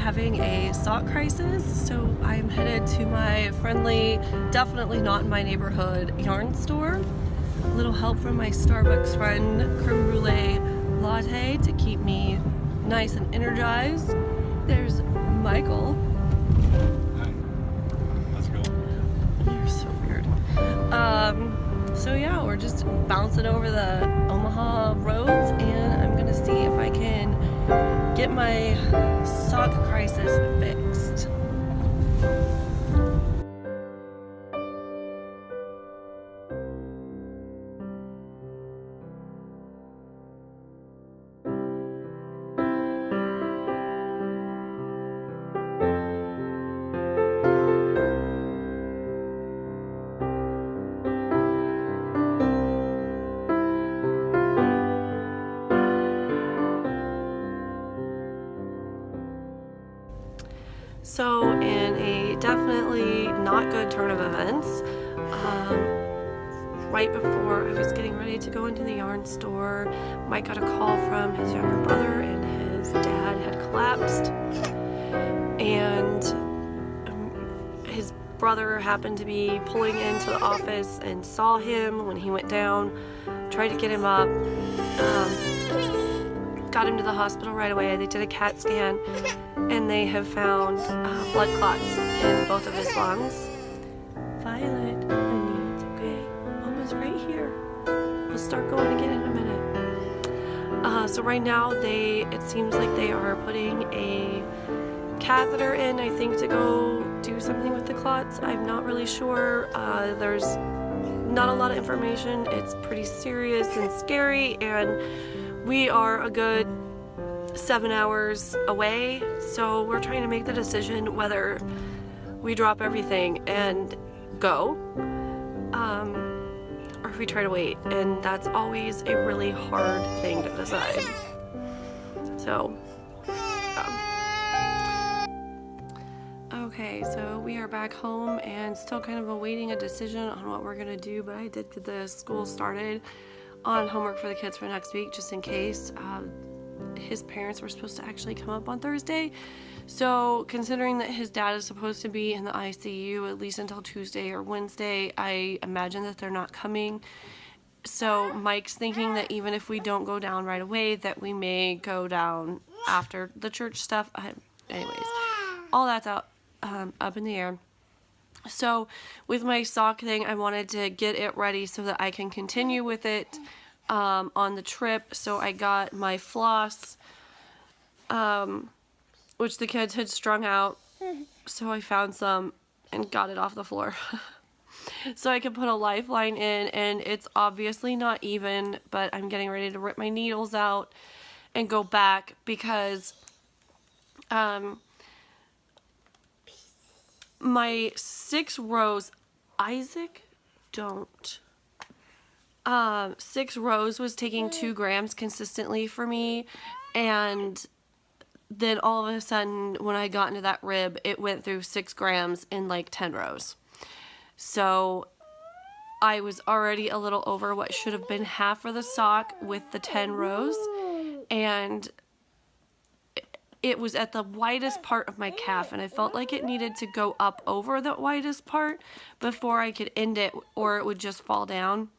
having a sock crisis, so I'm headed to my friendly, definitely not in my neighborhood, yarn store. A little help from my Starbucks friend, creme brulee latte to keep me nice and energized. There's Michael. Hi. Let's go. You're so weird. So yeah, we're just bouncing over the Omaha roads, and I'm gonna see if I can get my sock crisis fixed. So in a definitely not good turn of events, right before I was getting ready to go into the yarn store, Mike got a call from his younger brother, and his dad had collapsed, and his brother happened to be pulling into the office and saw him when he went down, tried to get him up, got him to the hospital right away. They did a CAT scan, and they have found blood clots in both of his lungs. Violet, honey, it's okay. Mama's right here. We'll start going again in a minute. So right now, it seems like they are putting a catheter in, I think, to go do something with the clots. I'm not really sure. There's not a lot of information. It's pretty serious and scary, and we are a good 7 hours away, so we're trying to make the decision whether we drop everything and go, or if we try to wait, and that's always a really hard thing to decide. So, okay, so we are back home and still kind of awaiting a decision on what we're gonna do, but I did get the school started on homework for the kids for next week, just in case. His parents were supposed to actually come up on Thursday, so considering that his dad is supposed to be in the ICU at least until Tuesday or Wednesday, I imagine that they're not coming. So Mike's thinking that even if we don't go down right away, that we may go down after the church stuff. Anyways, all that's up in the air. So with my sock thing, I wanted to get it ready so that I can continue with it on the trip. So I got my floss, which the kids had strung out, so I found some and got it off the floor. So I could put a lifeline in, and it's obviously not even, but I'm getting ready to rip my needles out and go back because my 6 rows, Isaac, don't. 6 rows was taking 2 grams consistently for me, and then all of a sudden when I got into that rib, it went through 6 grams in like 10 rows. So I was already a little over what should have been half of the sock with the 10 rows, and it was at the widest part of my calf, and I felt like it needed to go up over the widest part before I could end it, or it would just fall down,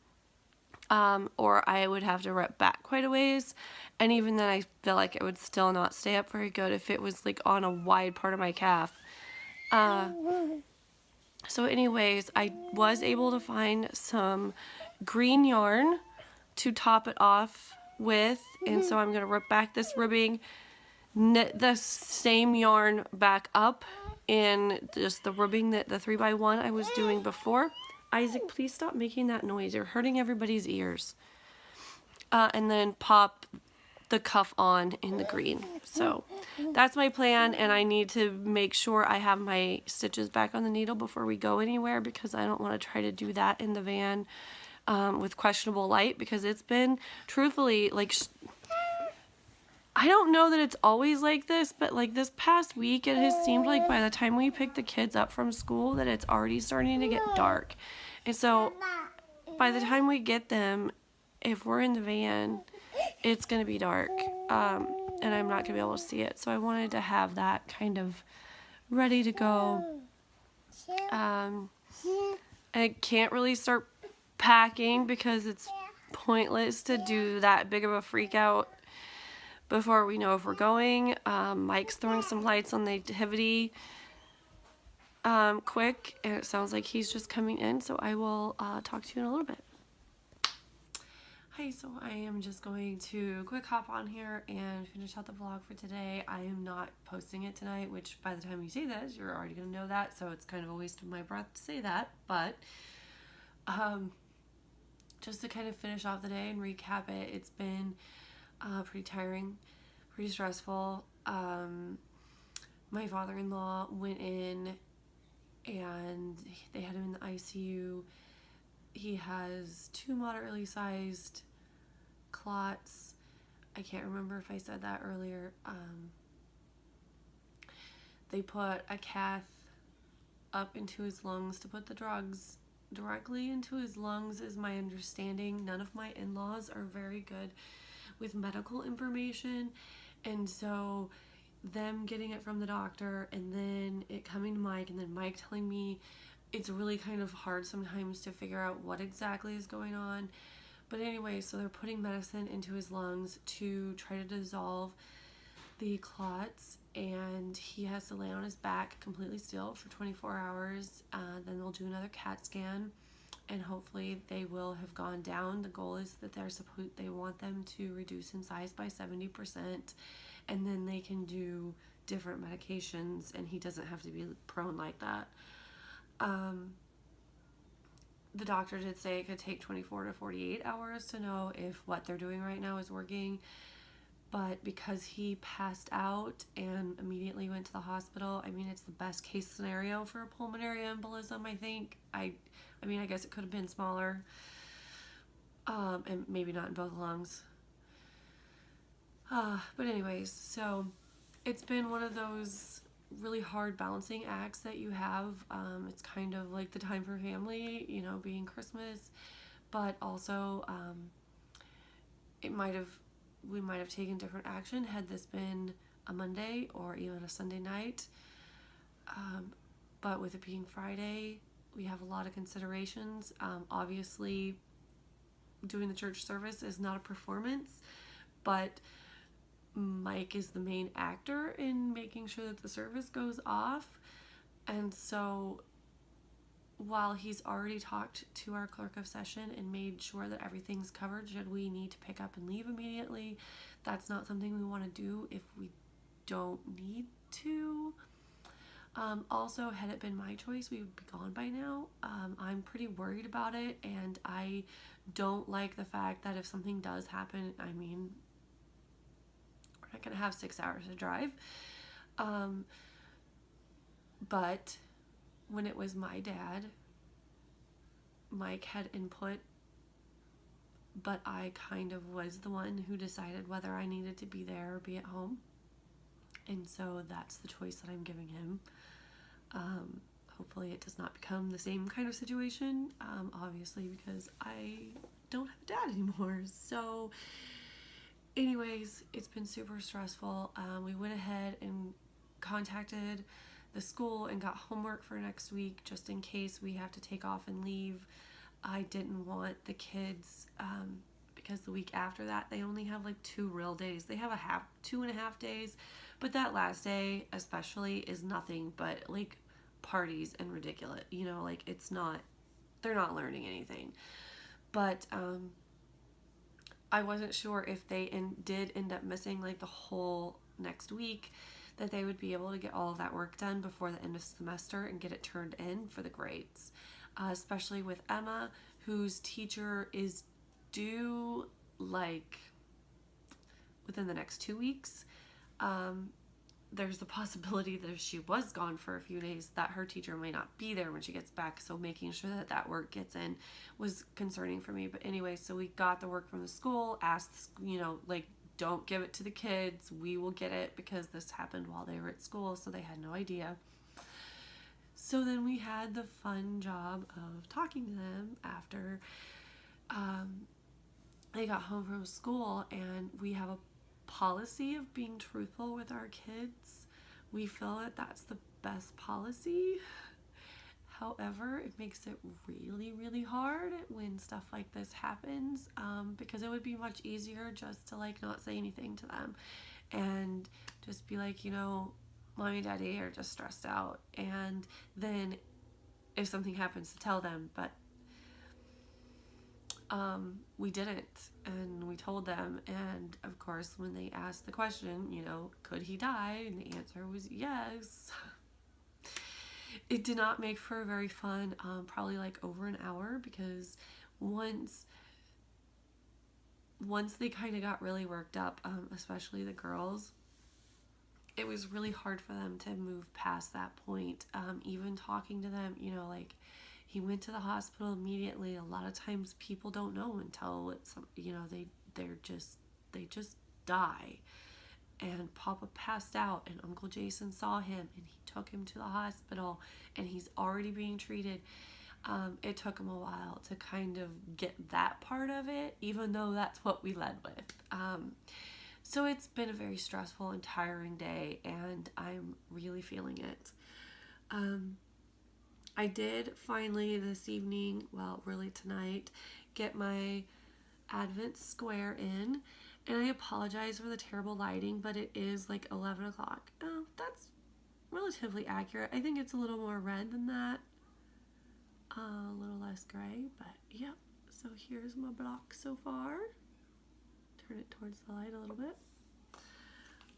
or I would have to rip back quite a ways, and even then I feel like it would still not stay up very good if it was like on a wide part of my calf. So anyways, I was able to find some green yarn to top it off with, and so I'm going to rip back this ribbing, knit the same yarn back up in just the ribbing that the 3x1 I was doing before. Isaac, please stop making that noise. You're hurting everybody's ears. And then pop the cuff on in the green. So that's my plan, and I need to make sure I have my stitches back on the needle before we go anywhere, because I don't want to try to do that in the van with questionable light, because it's been, truthfully, like, I don't know that it's always like this, but like this past week it has seemed like by the time we pick the kids up from school that it's already starting to get dark. And so by the time we get them, if we're in the van, it's going to be dark. and I'm not gonna be able to see it. So I wanted to have that kind of ready to go. I can't really start packing because it's pointless to do that big of a freak out before we know if we're going. Mike's throwing some lights on the activity quick, and it sounds like he's just coming in, so I will talk to you in a little bit. Hi, so I am just going to quick hop on here and finish out the vlog for today. I am not posting it tonight, which by the time you see this, you're already going to know that, so it's kind of a waste of my breath to say that, but just to kind of finish off the day and recap it, it's been pretty tiring, pretty stressful. My father-in-law went in and they had him in the ICU. He has 2 moderately sized clots. I can't remember if I said that earlier. They put a cath up into his lungs to put the drugs directly into his lungs, is my understanding. None of my in-laws are very good with medical information, and so them getting it from the doctor and then it coming to Mike and then Mike telling me, it's really kind of hard sometimes to figure out what exactly is going on. But anyway, so they're putting medicine into his lungs to try to dissolve the clots, and he has to lay on his back completely still for 24 hours. Then they'll do another CAT scan, and hopefully they will have gone down. The goal is that they want them to reduce in size by 70%, and then they can do different medications, and he doesn't have to be prone like that. The doctor did say it could take 24 to 48 hours to know if what they're doing right now is working. But because he passed out and immediately went to the hospital, I mean, it's the best case scenario for a pulmonary embolism, I think. I mean, I guess it could have been smaller, and maybe not in both lungs. But anyways, so it's been one of those really hard balancing acts that you have. It's kind of like the time for family, you know, being Christmas, but also we might have taken different action had this been a Monday or even a Sunday night. But with it being Friday, we have a lot of considerations. Obviously, doing the church service is not a performance, but Mike is the main actor in making sure that the service goes off. And so while he's already talked to our clerk of session and made sure that everything's covered should we need to pick up and leave immediately, that's not something we want to do if we don't need to. Also, had it been my choice, we would be gone by now. I'm pretty worried about it, and I don't like the fact that if something does happen, I mean, we're not going to have 6 hours to drive. But when it was my dad, Mike had input, but I kind of was the one who decided whether I needed to be there or be at home. And so that's the choice that I'm giving him. Hopefully it does not become the same kind of situation, obviously, because I don't have a dad anymore. So anyways, it's been super stressful. We went ahead and contacted the school and got homework for next week just in case we have to take off and leave. I didn't want the kids, because the week after that they only have like 2 real days. They have 2.5 days, but that last day especially is nothing but like parties and ridiculous, you know, like they're not learning anything. But I wasn't sure if they did end up missing like the whole next week, that they would be able to get all of that work done before the end of semester and get it turned in for the grades. Especially with Emma, whose teacher is due like within the next 2 weeks. There's the possibility that if she was gone for a few days, that her teacher may not be there when she gets back. So making sure that that work gets in was concerning for me. But anyway, so we got the work from the school, asked, you know, like, don't give it to the kids. We will get it, because this happened while they were at school, so they had no idea. So then we had the fun job of talking to them after they got home from school, and we have a policy of being truthful with our kids. We feel that that's the best policy. However, it makes it really, really hard when stuff like this happens, because it would be much easier just to like not say anything to them and just be like, you know, mommy and daddy are just stressed out, and then if something happens to tell them. But we didn't, and we told them, and of course when they asked the question, you know, could he die, and the answer was yes. It did not make for a very fun, probably like over an hour, because once they kind of got really worked up, especially the girls, it was really hard for them to move past that point. Even talking to them, you know, like, he went to the hospital immediately. A lot of times people don't know until it's, you know, they just die. And Papa passed out, and Uncle Jason saw him, and he took him to the hospital, and he's already being treated. It took him a while to kind of get that part of it, even though that's what we led with. So it's been a very stressful and tiring day, and I'm really feeling it. I did finally this evening, well, really tonight, get my Advent square in, and I apologize for the terrible lighting, but it is like 11 o'clock. Oh, that's relatively accurate. I think it's a little more red than that, a little less gray, but yep. So here's my block so far. Turn it towards the light a little bit.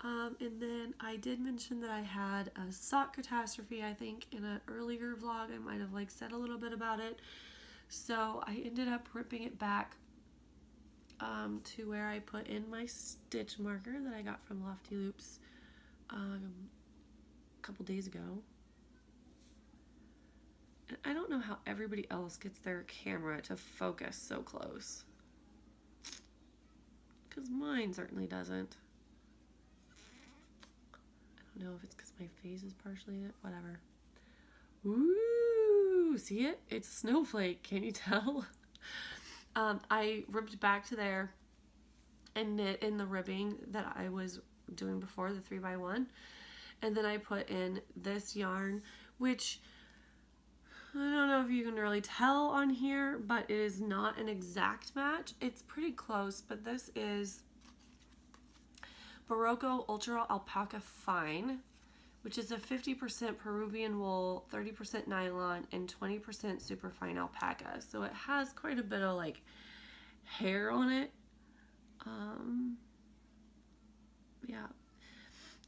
And then I did mention that I had a sock catastrophe, I think, in an earlier vlog. I might have like said a little bit about it. So I ended up ripping it back to where I put in my stitch marker that I got from Lofty Loops a couple days ago. And I don't know how everybody else gets their camera to focus so close, because mine certainly doesn't. I don't know if it's because my face is partially in it, whatever. Ooh, see it? It's a snowflake, can you tell? I ripped back to there and knit in the ribbing that I was doing before, the 3x1. And then I put in this yarn, which I don't know if you can really tell on here, but it is not an exact match. It's pretty close, but this is Barocco Ultra Alpaca Fine, which is a 50% Peruvian wool, 30% nylon, and 20% superfine alpaca. So it has quite a bit of like hair on it. Yeah.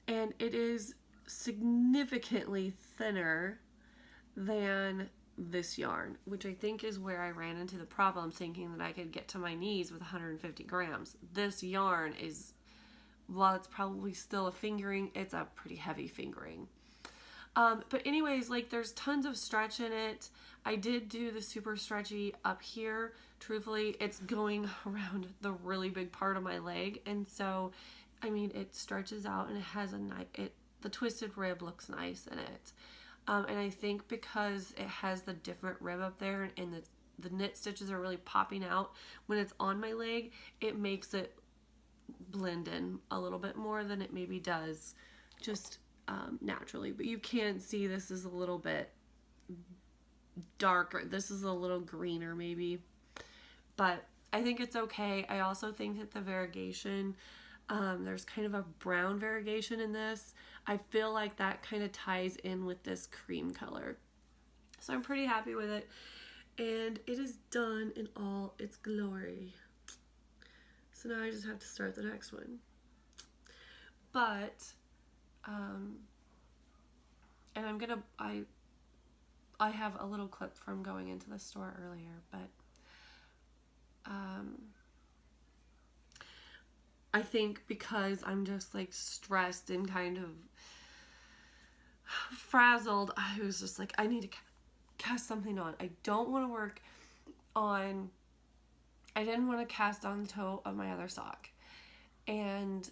And it is significantly thinner than this yarn, which I think is where I ran into the problem, thinking that I could get to my knees with 150 grams. This yarn is, while it's probably still a fingering, it's a pretty heavy fingering. But anyways, like, there's tons of stretch in it. I did do the super stretchy up here. Truthfully, it's going around the really big part of my leg, and so, I mean, it stretches out, and it has a nice, the twisted rib looks nice in it. And I think because it has the different rib up there, and the knit stitches are really popping out when it's on my leg, it makes it blend in a little bit more than it maybe does just naturally. But you can see this is a little bit darker. This is a little greener maybe, but I think it's okay. I also think that the variegation, there's kind of a brown variegation in this. I feel like that kind of ties in with this cream color. So I'm pretty happy with it, and it is done in all its glory. So now I just have to start the next one. But, and I'm gonna, I have a little clip from going into the store earlier, but, I think because I'm just like stressed and kind of frazzled, I was just like, I need to cast something on. I don't want to work on, I didn't want to cast on the toe of my other sock, and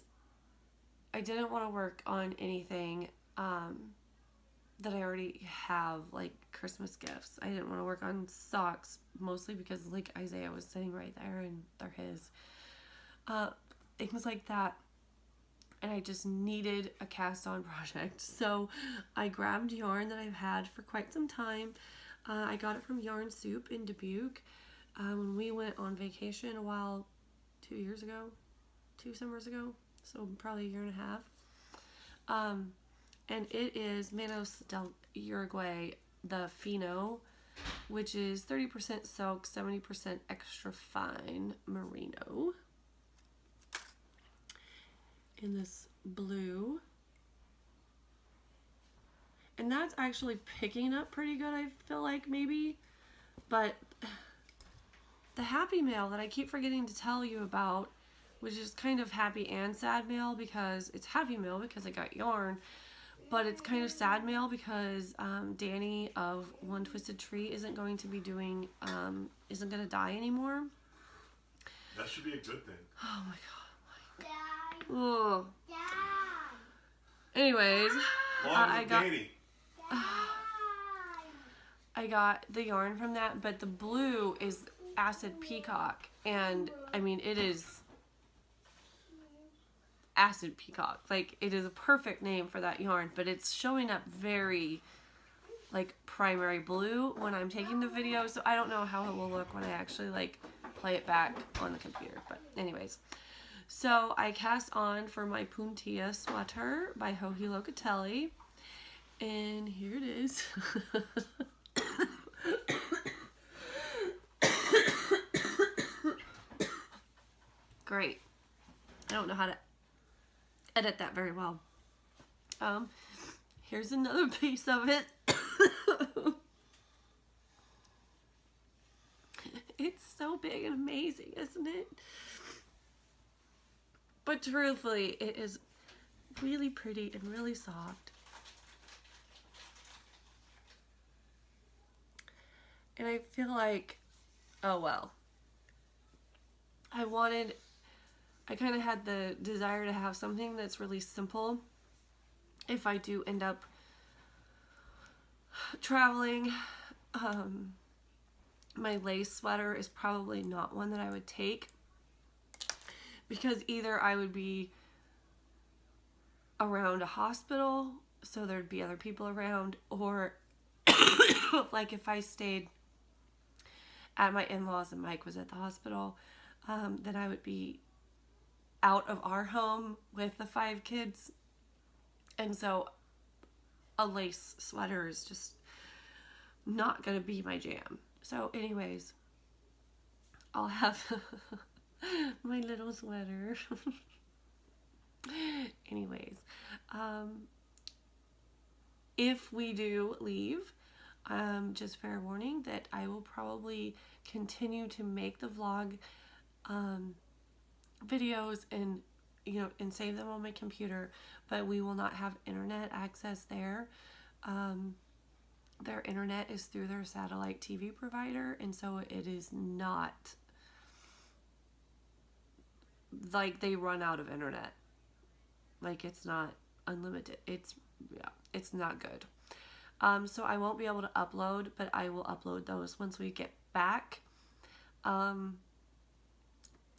I didn't want to work on anything that I already have, like Christmas gifts. I didn't want to work on socks, mostly because like Isaiah was sitting right there and they're his. Things like that. and I just needed a cast on project. So I grabbed yarn that I've had for quite some time. I got it from Yarn Soup in Dubuque when we went on vacation a while, 2 summers ago, so probably a year and a half. And it is Manos del Uruguay, the Fino, which is 30% silk, 70% extra fine merino. In this blue. And that's actually picking up pretty good, I feel like, maybe. But the happy mail that I keep forgetting to tell you about, which is kind of happy and sad mail, because it's happy mail because I got yarn, but it's kind of sad mail because Danny of One Twisted Tree isn't going to be doing, isn't going to die anymore. That should be a good thing. Oh my god. Oh. Anyways, I got the yarn from that, but the blue is Acid Peacock, and I mean, it is Acid Peacock. Like, it is a perfect name for that yarn, but it's showing up very like primary blue when I'm taking the video, so I don't know how it will look when I actually like play it back on the computer. But anyways, so I cast on for my Puntilla sweater by Joji Locatelli, and here it is. Great. I don't know how to edit that very well. Here's another piece of it. It's so big and amazing, isn't it? But truthfully, it is really pretty and really soft. And I feel like, oh well. I kind of had the desire to have something that's really simple if I do end up traveling. My lace sweater is probably not one that I would take, because either I would be around a hospital, so there'd be other people around, or like if I stayed at my in-laws and Mike was at the hospital, then I would be out of our home with the 5 kids, and so a lace sweater is just not gonna be my jam. So anyways, I'll have my little sweater. Anyways, if we do leave, just fair warning that I will probably continue to make the vlog videos and and save them on my computer, but we will not have internet access there. Their internet is through their satellite TV provider, and so it is not like they run out of internet. Like, it's not unlimited. It's not good. So I won't be able to upload, but I will upload those once we get back. I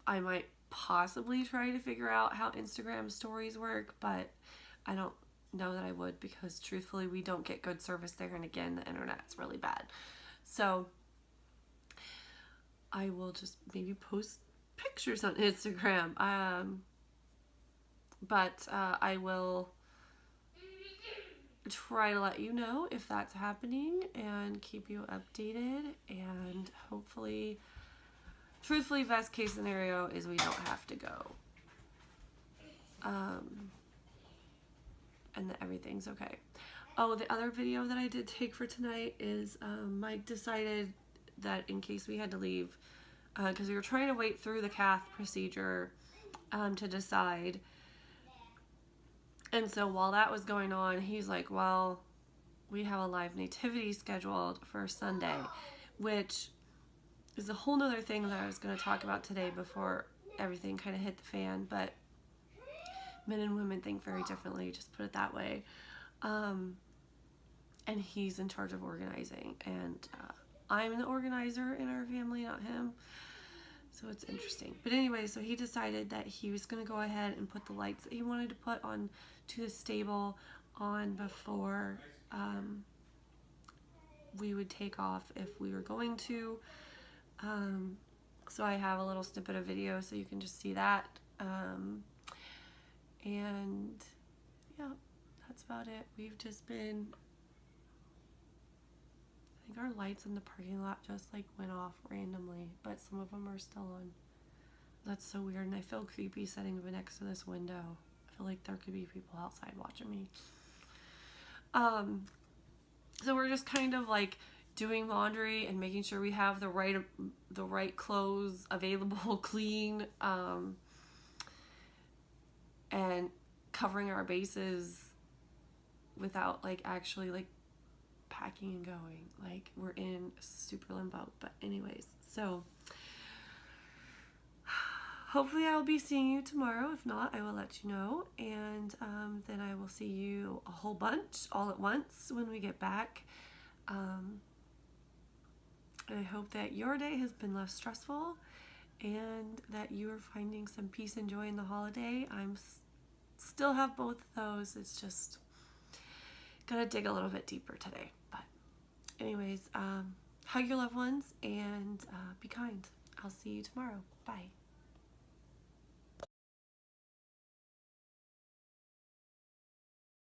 might possibly try to figure out how Instagram stories work, but I don't know that I would, because truthfully we don't get good service there, and again, the internet's really bad. So I will just maybe post pictures on Instagram, but I will try to let you know if that's happening and keep you updated, and hopefully, truthfully, best case scenario is we don't have to go, and that everything's okay. Oh, the other video that I did take for tonight is Mike decided that in case we had to leave, because we were trying to wait through the cath procedure to decide, and so while that was going on, he's like, well, we have a live nativity scheduled for Sunday, which is a whole nother thing that I was going to talk about today before everything kind of hit the fan, but men and women think very differently, just put it that way. And he's in charge of organizing, and I'm the organizer in our family, not him. So it's interesting. But anyway, so he decided that he was going to go ahead and put the lights that he wanted to put on to the stable on before we would take off if we were going to. So I have a little snippet of video so you can just see that. And yeah, that's about it. We've just been, I think our lights in the parking lot just like went off randomly, but some of them are still on. That's so weird, and I feel creepy sitting next to this window. I feel like there could be people outside watching me. So we're just kind of like doing laundry and making sure we have the right clothes available, clean, and covering our bases without like actually like packing and going. Like we're in super limbo. But anyways, so hopefully I'll be seeing you tomorrow. If not, I will let you know. And then I will see you a whole bunch all at once when we get back. And I hope that your day has been less stressful and that you are finding some peace and joy in the holiday. I'm still have both of those. It's just gonna dig a little bit deeper today. But anyways, hug your loved ones and be kind. I'll see you tomorrow. Bye.